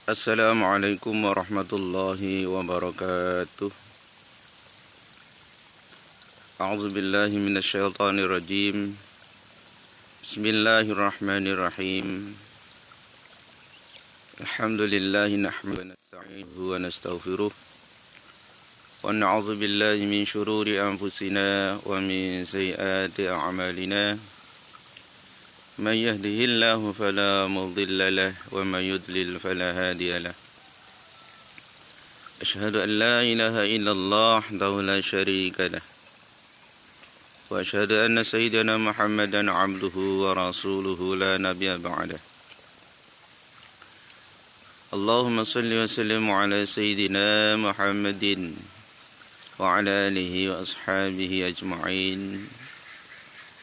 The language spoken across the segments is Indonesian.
Assalamualaikum warahmatullahi wabarakatuh. A'udzu billahi minasyaitonir rajim. Bismillahirrahmanirrahim. Alhamdulillahi nahmaduhu wa nasta'inuhu wa nastaghfiruh. Wa na'udzu billahi min syururi anfusina wa min sayyiati a'malina. من يهده الله فلا مضل له ومن يضلل فلا هادي له أشهد أن لا إله إلا الله وحده لا شريك له وأشهد أن سيدنا محمدا عبده ورسوله لا نبي بعده اللهم صل وسلم على سيدنا محمد وعلى آله وأصحابه أجمعين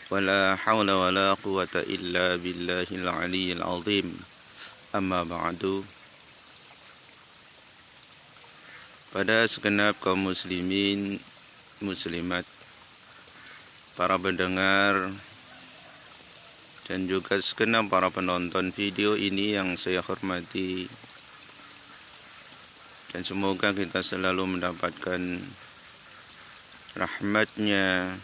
ولا حول ولا قوة إلا بالله العلي العظيم أما بعد. Pada segenap kaum muslimin, muslimat, para pendengar dan juga segenap para penonton video ini yang saya hormati, dan semoga kita selalu mendapatkan rahmatnya,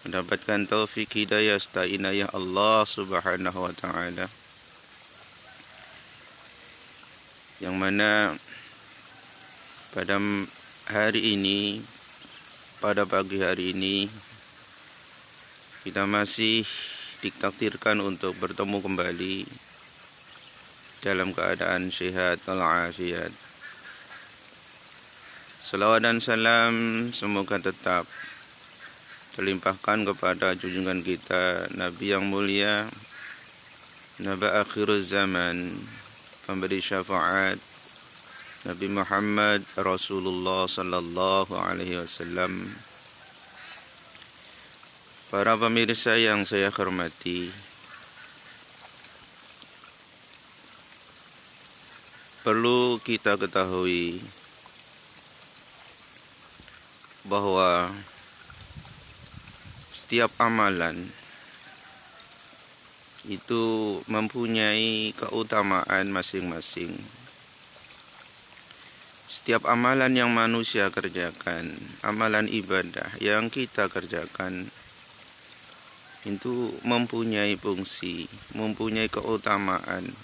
mendapatkan taufik hidayah serta inayah Allah Subhanahu wa taala, yang mana pada hari ini, pada pagi hari ini, kita masih ditakdirkan untuk bertemu kembali dalam keadaan sehat walafiat. Salawat dan salam semoga tetap terlimpahkan kepada junjungan kita, Nabi yang mulia, Nabi akhir zaman, pemberi syafaat, Nabi Muhammad Rasulullah sallallahu alaihi wasallam. Para pemirsa yang saya hormati, perlu kita ketahui bahwa setiap amalan itu mempunyai keutamaan masing-masing. Setiap amalan yang manusia kerjakan, amalan ibadah yang kita kerjakan, itu mempunyai fungsi, mempunyai keutamaan,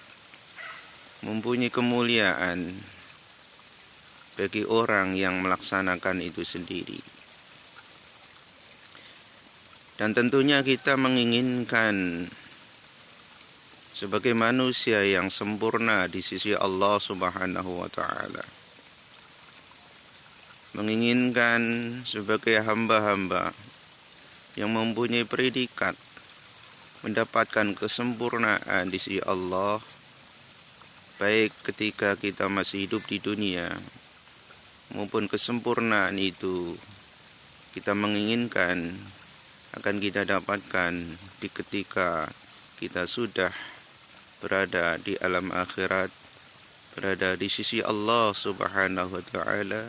mempunyai kemuliaan bagi orang yang melaksanakan itu sendiri. Dan tentunya kita menginginkan sebagai manusia yang sempurna di sisi Allah Subhanahu wa taala, menginginkan sebagai hamba-hamba yang mempunyai predikat mendapatkan kesempurnaan di sisi Allah, baik ketika kita masih hidup di dunia maupun kesempurnaan itu kita menginginkan akan kita dapatkan di ketika kita sudah berada di alam akhirat, berada di sisi Allah Subhanahu wa taala,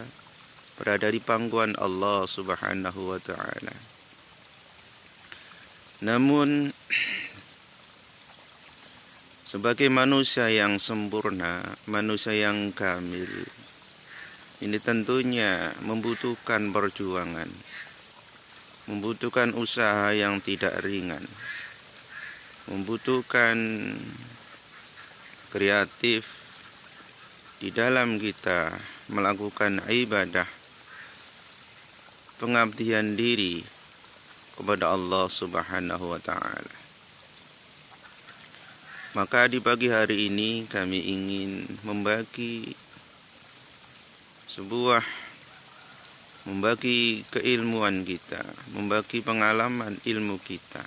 berada di pangkuan Allah Subhanahu wa taala. Namun sebagai manusia yang sempurna, manusia yang kamil, ini tentunya membutuhkan perjuangan, membutuhkan usaha yang tidak ringan, membutuhkan kreatif di dalam kita melakukan ibadah, pengabdian diri kepada Allah Subhanahu wa taala. Maka di pagi hari ini kami ingin membagi keilmuan kita, membagi pengalaman ilmu kita.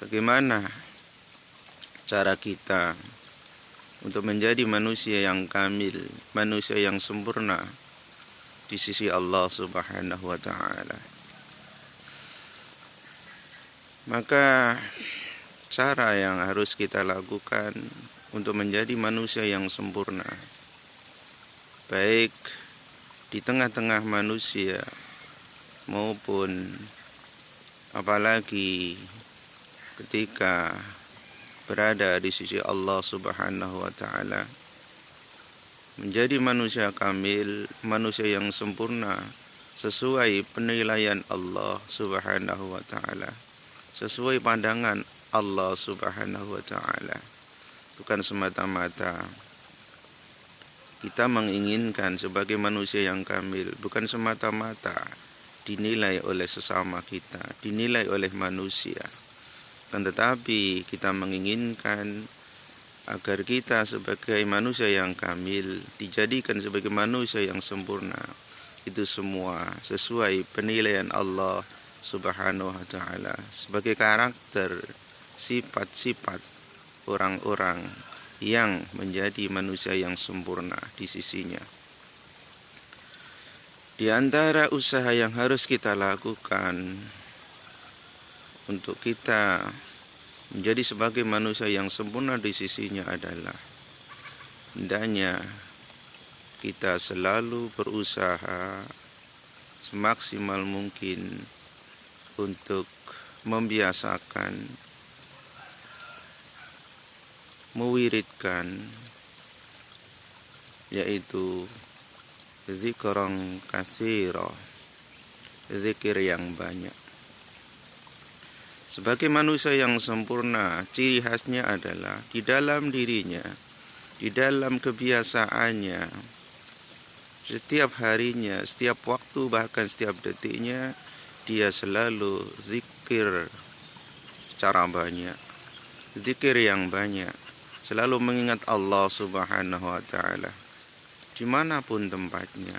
Bagaimana cara kita untuk menjadi manusia yang kamil, manusia yang sempurna di sisi Allah Subhanahu wa taala. Maka cara yang harus kita lakukan untuk menjadi manusia yang sempurna, baik di tengah-tengah manusia maupun apalagi ketika berada di sisi Allah Subhanahu wa taala, menjadi manusia kamil, manusia yang sempurna sesuai penilaian Allah Subhanahu wa taala, sesuai pandangan Allah Subhanahu wa taala. Bukan semata-mata kita menginginkan sebagai manusia yang kamil, bukan semata-mata dinilai oleh sesama kita, dinilai oleh manusia. Kan tetapi kita menginginkan agar kita sebagai manusia yang kamil dijadikan sebagai manusia yang sempurna. Itu semua sesuai penilaian Allah Subhanahu wa taala sebagai karakter, sifat-sifat orang-orang yang menjadi manusia yang sempurna di sisinya. Di antara usaha yang harus kita lakukan untuk kita menjadi sebagai manusia yang sempurna di sisinya adalah hendaknya kita selalu berusaha semaksimal mungkin untuk membiasakan, mewiridkan, yaitu zikran katsira, zikir yang banyak. Sebagai manusia yang sempurna, ciri khasnya adalah di dalam dirinya, di dalam kebiasaannya, setiap harinya, setiap waktu, bahkan setiap detiknya, dia selalu zikir secara banyak, zikir yang banyak, selalu mengingat Allah Subhanahu wa taala dimanapun tempatnya,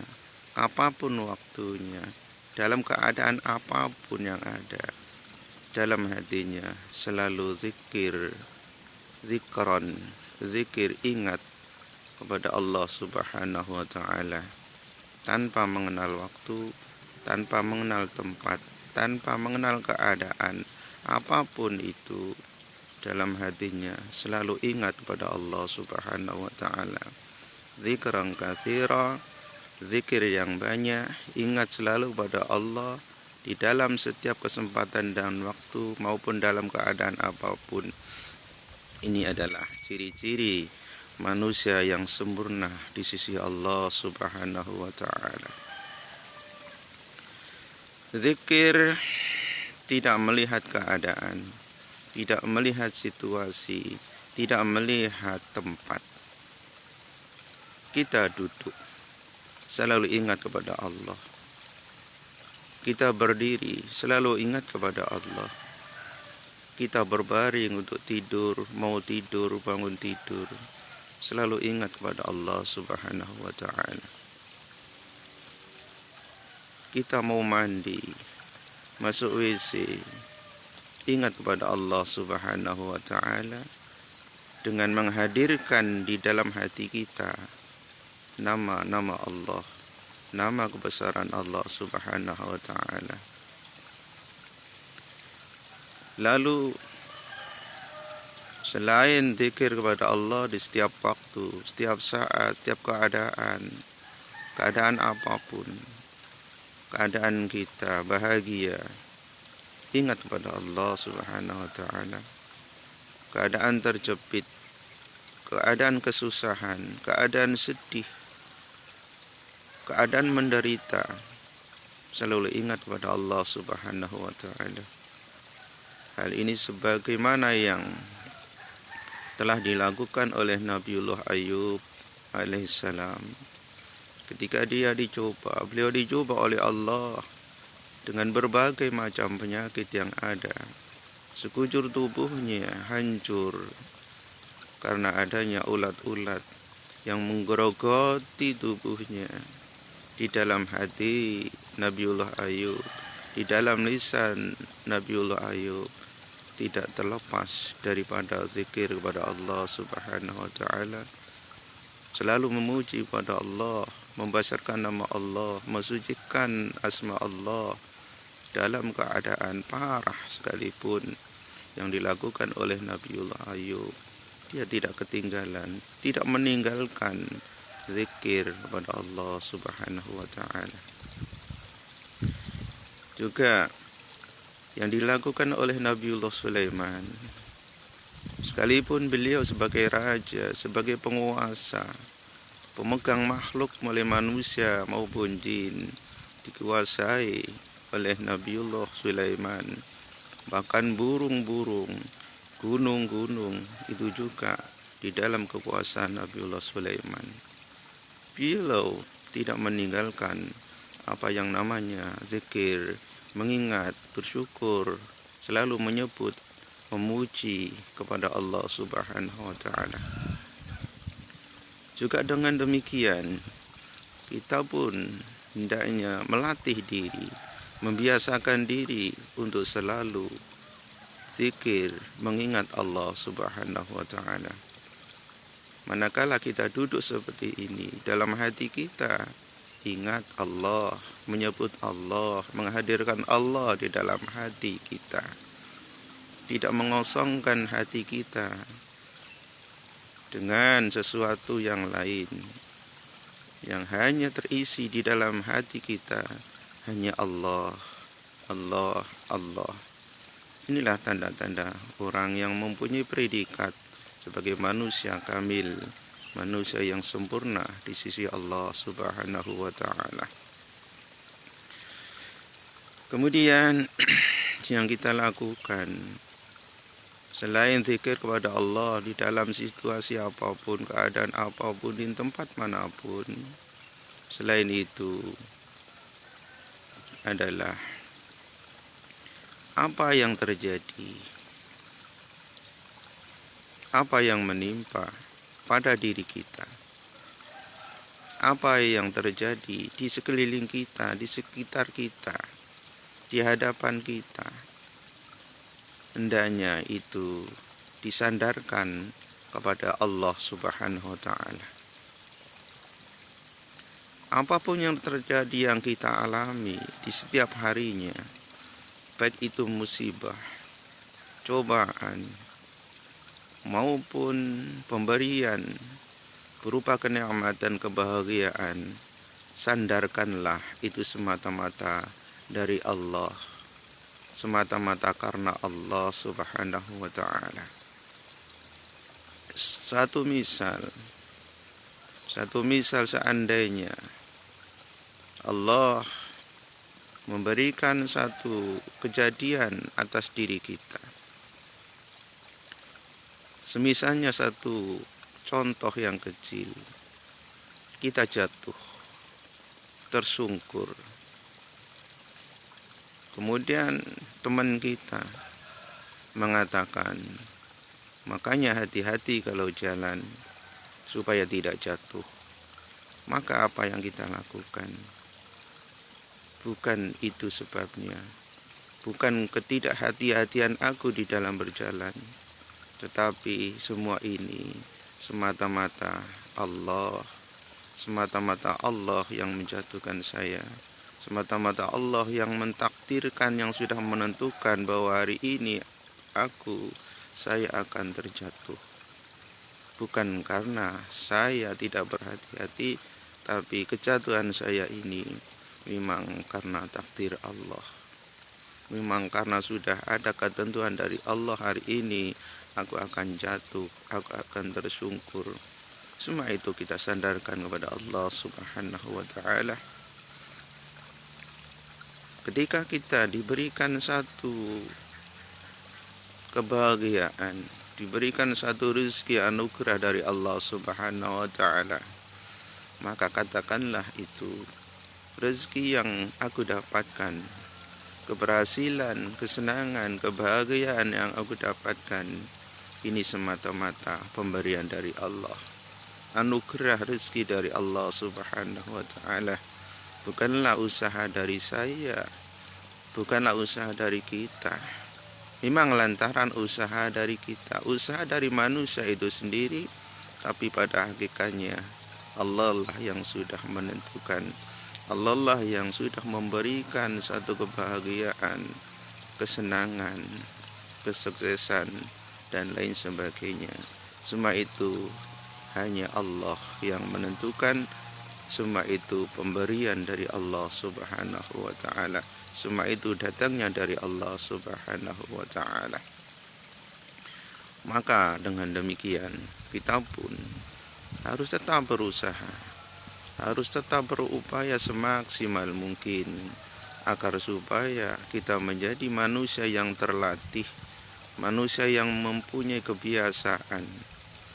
apapun waktunya, dalam keadaan apapun yang ada. Dalam hatinya selalu zikran, zikir ingat kepada Allah Subhanahu wa taala, tanpa mengenal waktu, tanpa mengenal tempat, tanpa mengenal keadaan, apapun itu, dalam hatinya selalu ingat kepada Allah Subhanahu wa taala. Zikran katsira, zikir yang banyak, ingat selalu pada Allah di dalam setiap kesempatan dan waktu maupun dalam keadaan apapun. Ini adalah ciri-ciri manusia yang sempurna di sisi Allah Subhanahu wa taala. Zikir tidak melihat keadaan, tidak melihat situasi, tidak melihat tempat. Kita duduk, selalu ingat kepada Allah. Kita berdiri, selalu ingat kepada Allah. Kita berbaring untuk tidur, mau tidur, bangun tidur, selalu ingat kepada Allah Subhanahu wa ta'ala. Kita mau mandi, masuk WC, ingat kepada Allah Subhanahu wa ta'ala dengan menghadirkan di dalam hati kita nama-nama Allah, nama kebesaran Allah Subhanahu wa ta'ala. Lalu selain zikir kepada Allah di setiap waktu, setiap saat, setiap keadaan apapun, keadaan kita bahagia, ingat kepada Allah Subhanahu wa ta'ala. Keadaan terjepit, keadaan kesusahan, keadaan sedih, keadaan menderita, selalu ingat kepada Allah Subhanahu wa ta'ala. Hal ini sebagaimana yang telah dilakukan oleh Nabiullah Ayub alaihissalam. Ketika beliau dicoba oleh Allah dengan berbagai macam penyakit yang ada. Sekujur tubuhnya hancur karena adanya ulat-ulat yang menggerogoti tubuhnya. Di dalam hati Nabiullah Ayub, di dalam lisan Nabiullah Ayub, tidak terlepas daripada zikir kepada Allah Subhanahu wa ta'ala. Selalu memuji kepada Allah, membesarkan nama Allah, mensucikan asma Allah dalam keadaan parah sekalipun yang dilakukan oleh Nabiullah Ayub. Dia tidak ketinggalan, tidak meninggalkan zikir kepada Allah Subhanahu wa ta'ala. Juga yang dilakukan oleh Nabiullah Sulaiman, sekalipun beliau sebagai raja, sebagai penguasa, pemegang makhluk oleh manusia maupun jin dikuasai oleh Nabiullah Sulaiman. Bahkan burung-burung, gunung-gunung itu juga di dalam kekuasaan Nabiullah Sulaiman. Beliau tidak meninggalkan apa yang namanya zikir, mengingat, bersyukur, selalu menyebut, memuji kepada Allah Subhanahu wa Ta'ala. Juga dengan demikian, kita pun hendaknya melatih diri, membiasakan diri untuk selalu zikir, mengingat Allah Subhanahu wa Ta'ala. Manakala kita duduk seperti ini, dalam hati kita ingat Allah, menyebut Allah, menghadirkan Allah di dalam hati kita. Tidak mengosongkan hati kita dengan sesuatu yang lain. Yang hanya terisi di dalam hati kita hanya Allah, Allah, Allah. Inilah tanda-tanda orang yang mempunyai predikat sebagai manusia kamil, manusia yang sempurna di sisi Allah Subhanahu wa Ta'ala. Kemudian yang kita lakukan selain zikir kepada Allah di dalam situasi apapun, keadaan apapun, di tempat manapun, selain itu adalah apa yang terjadi, apa yang menimpa pada diri kita, apa yang terjadi di sekeliling kita, di sekitar kita, di hadapan kita, hendaknya itu disandarkan kepada Allah Subhanahu wa Ta'ala. Apapun yang terjadi, yang kita alami di setiap harinya, baik itu musibah, cobaan, maupun pemberian berupa kenikmatan, kebahagiaan, sandarkanlah itu semata-mata dari Allah, semata-mata karena Allah Subhanahu wa Ta'ala. Satu misal seandainya Allah memberikan satu kejadian atas diri kita, semisalnya satu contoh yang kecil, kita jatuh, tersungkur, kemudian teman kita mengatakan, makanya hati-hati kalau jalan supaya tidak jatuh. Maka apa yang kita lakukan? Bukan itu sebabnya, bukan ketidakhati-hatian aku di dalam berjalan, tetapi semua ini semata-mata Allah, semata-mata Allah yang menjatuhkan saya, semata-mata Allah yang mentakdirkan, yang sudah menentukan bahwa hari ini saya akan terjatuh. Bukan karena saya tidak berhati-hati, tapi kejatuhan saya ini memang karena takdir Allah. Memang karena sudah ada ketentuan dari Allah, hari ini aku akan jatuh, aku akan tersungkur. Semua itu kita sandarkan kepada Allah Subhanahu wa Ta'ala. Ketika kita diberikan satu kebahagiaan, diberikan satu rezeki anugerah dari Allah Subhanahu wa Ta'ala, maka katakanlah itu rezeki yang aku dapatkan, keberhasilan, kesenangan, kebahagiaan yang aku dapatkan, ini semata-mata pemberian dari Allah, anugerah rezeki dari Allah Subhanahu wa Ta'ala. Bukanlah usaha dari saya, bukanlah usaha dari kita. Memang lantaran usaha dari kita, usaha dari manusia itu sendiri, tapi pada hakikatnya Allah lah yang sudah menentukan, Allah lah yang sudah memberikan satu kebahagiaan, kesenangan, kesuksesan, dan lain sebagainya. Semua itu hanya Allah yang menentukan. Semua itu pemberian dari Allah Subhanahu wa Ta'ala. Semua itu datangnya dari Allah Subhanahu wa Ta'ala. Maka dengan demikian kita pun harus tetap berusaha, harus tetap berupaya semaksimal mungkin agar supaya kita menjadi manusia yang terlatih, manusia yang mempunyai kebiasaan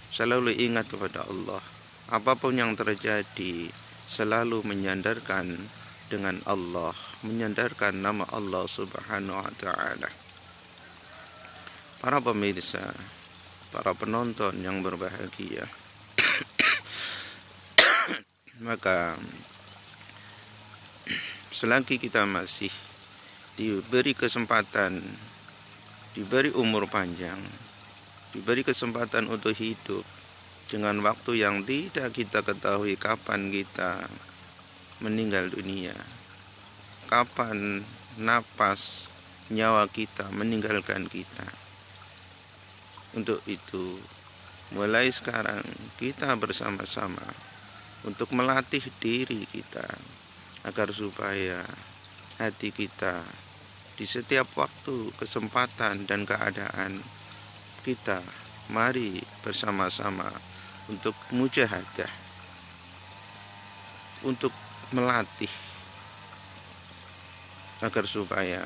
selalu ingat kepada Allah. Apapun yang terjadi, selalu menyandarkan dengan Allah, menyandarkan nama Allah Subhanahu wa Ta'ala. Para pemirsa, para penonton yang berbahagia, maka selagi kita masih diberi kesempatan, diberi umur panjang, diberi kesempatan untuk hidup dengan waktu yang tidak kita ketahui kapan kita meninggal dunia, kapan napas nyawa kita meninggalkan kita. Untuk itu, mulai sekarang kita bersama-sama untuk melatih diri kita agar supaya hati kita di setiap waktu, kesempatan dan keadaan kita mari bersama-sama untuk mujahadah, untuk melatih agar supaya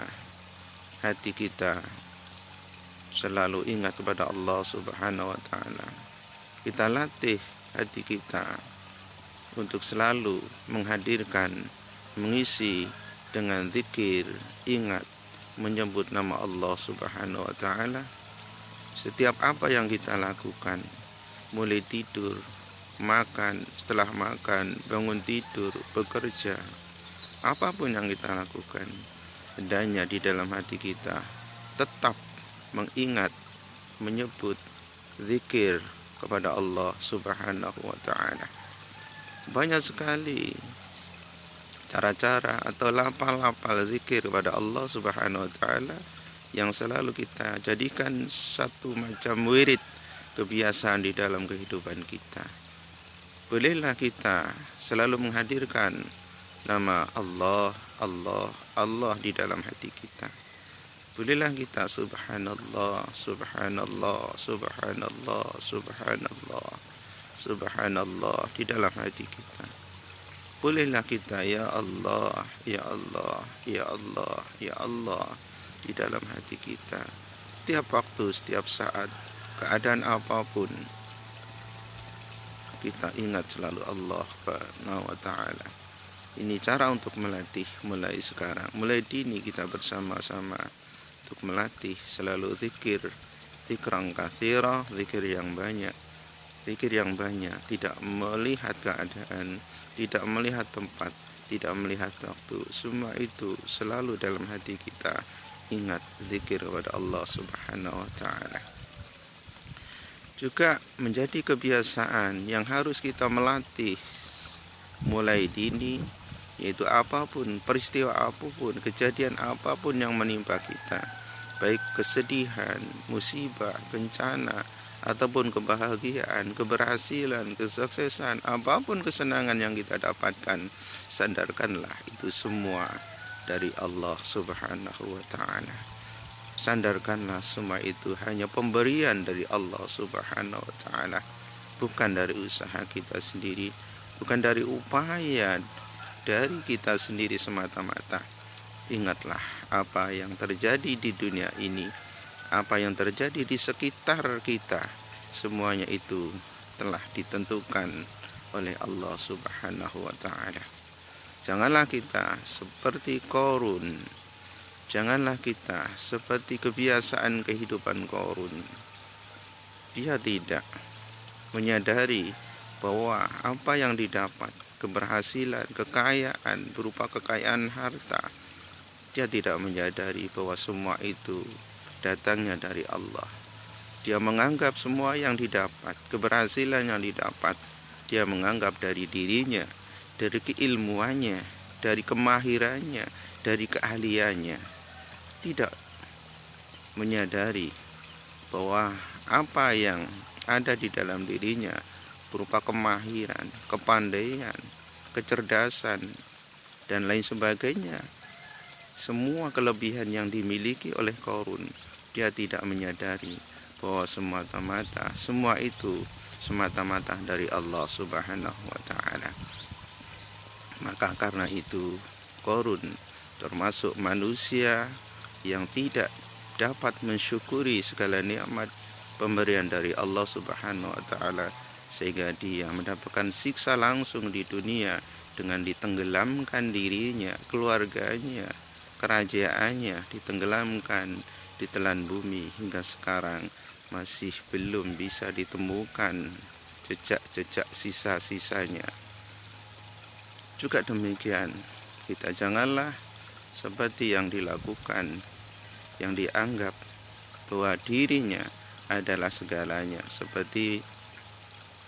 hati kita selalu ingat kepada Allah Subhanahu wa Ta'ala. Kita latih hati kita untuk selalu menghadirkan, mengisi dengan zikir, ingat, menyebut nama Allah Subhanahu wa Ta'ala. Setiap apa yang kita lakukan, mulai tidur, makan, setelah makan, bangun tidur, bekerja, apapun yang kita lakukan, hendaknya di dalam hati kita tetap mengingat, menyebut zikir kepada Allah Subhanahu wa Ta'ala. Banyak sekali cara-cara atau lafal-lafal zikir kepada Allah Subhanahu wa Ta'ala yang selalu kita jadikan satu macam wirid, kebiasaan di dalam kehidupan kita. Bolehlah kita selalu menghadirkan nama Allah, Allah, Allah di dalam hati kita. Bolehlah kita subhanallah, subhanallah, subhanallah, subhanallah, subhanallah di dalam hati kita. Bolehlah kita ya Allah, ya Allah, ya Allah, ya Allah di dalam hati kita. Setiap waktu, setiap saat, keadaan apapun, kita ingat selalu Allah Subhanahu wa Ta'ala. Ini cara untuk melatih mulai sekarang, mulai dini kita bersama-sama untuk melatih selalu zikir, zikran katsira, zikir yang banyak, zikir yang banyak, tidak melihat keadaan, tidak melihat tempat, tidak melihat waktu. Semua itu selalu dalam hati kita ingat zikir kepada Allah Subhanahu wa Ta'ala. Juga menjadi kebiasaan yang harus kita melatih mulai dini, yaitu apapun, peristiwa apapun, kejadian apapun yang menimpa kita, baik kesedihan, musibah, bencana, ataupun kebahagiaan, keberhasilan, kesuksesan, apapun kesenangan yang kita dapatkan, sandarkanlah itu semua dari Allah Subhanahu wa Ta'ala. Sandarkanlah semua itu hanya pemberian dari Allah Subhanahu wa Ta'ala, bukan dari usaha kita sendiri, bukan dari upaya dari kita sendiri semata-mata. Ingatlah apa yang terjadi di dunia ini, apa yang terjadi di sekitar kita, semuanya itu telah ditentukan oleh Allah Subhanahu wa Ta'ala. Janganlah kita seperti Qarun, janganlah kita seperti kebiasaan kehidupan Qarun. Dia tidak menyadari bahwa apa yang didapat, keberhasilan, kekayaan berupa kekayaan harta, dia tidak menyadari bahwa semua itu datangnya dari Allah. Dia menganggap semua yang didapat, keberhasilan yang didapat, dia menganggap dari dirinya, dari keilmuannya, dari kemahirannya, dari keahliannya. Tidak menyadari bahwa apa yang ada di dalam dirinya berupa kemahiran, kepandaian, kecerdasan, dan lain sebagainya. Semua kelebihan yang dimiliki oleh Qarun, dia tidak menyadari bahwa semata-mata semua itu semata-mata dari Allah Subhanahu wa Ta'ala. Maka karena itu Qarun termasuk manusia yang tidak dapat mensyukuri segala nikmat pemberian dari Allah Subhanahu wa Ta'ala, sehingga dia mendapatkan siksa langsung di dunia dengan ditenggelamkan dirinya, keluarganya, kerajaannya ditenggelamkan di telan bumi. Hingga sekarang masih belum bisa ditemukan jejak-jejak sisa-sisanya. Juga demikian, kita janganlah seperti yang dilakukan, yang dianggap bahwa dirinya adalah segalanya, seperti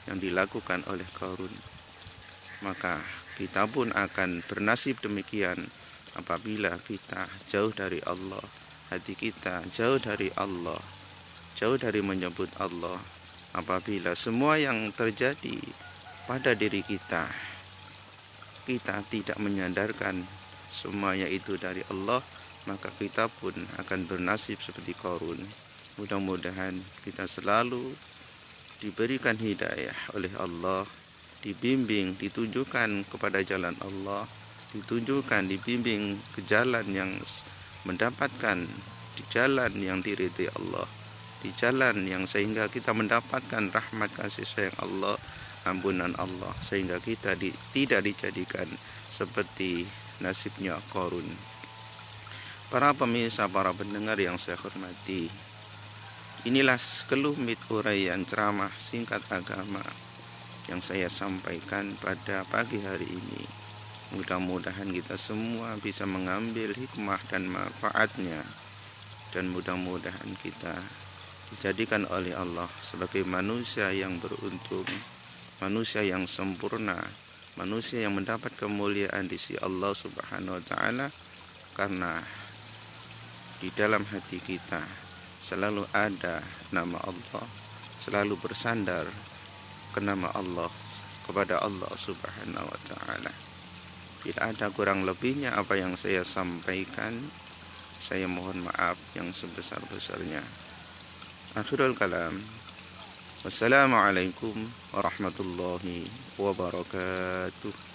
yang dilakukan oleh Qarun. Maka kita pun akan bernasib demikian apabila kita jauh dari Allah, hati kita jauh dari Allah, jauh dari menyebut Allah. Apabila semua yang terjadi pada diri kita, kita tidak menyandarkan semuanya itu dari Allah, maka kita pun akan bernasib seperti Qarun. Mudah-mudahan kita selalu diberikan hidayah oleh Allah, dibimbing, ditunjukkan kepada jalan Allah, dibimbing ke jalan yang mendapatkan, di jalan yang diridhai Allah, di jalan yang sehingga kita mendapatkan rahmat kasih sayang Allah, ampunan Allah, sehingga kita tidak dijadikan seperti nasibnya Qarun. Para pemirsa, para pendengar yang saya hormati, inilah sekelumit uraian ceramah singkat agama yang saya sampaikan pada pagi hari ini. Mudah-mudahan kita semua bisa mengambil hikmah dan manfaatnya, dan mudah-mudahan kita dijadikan oleh Allah sebagai manusia yang beruntung, manusia yang sempurna, manusia yang mendapat kemuliaan di sisi Allah Subhanahu wa Ta'ala, karena di dalam hati kita selalu ada nama Allah, selalu bersandar ke nama Allah, kepada Allah Subhanahu wa Ta'ala. Bila ada kurang lebihnya apa yang saya sampaikan, saya mohon maaf yang sebesar-besarnya. Akhirul kalam, wassalamualaikum warahmatullahi wabarakatuh.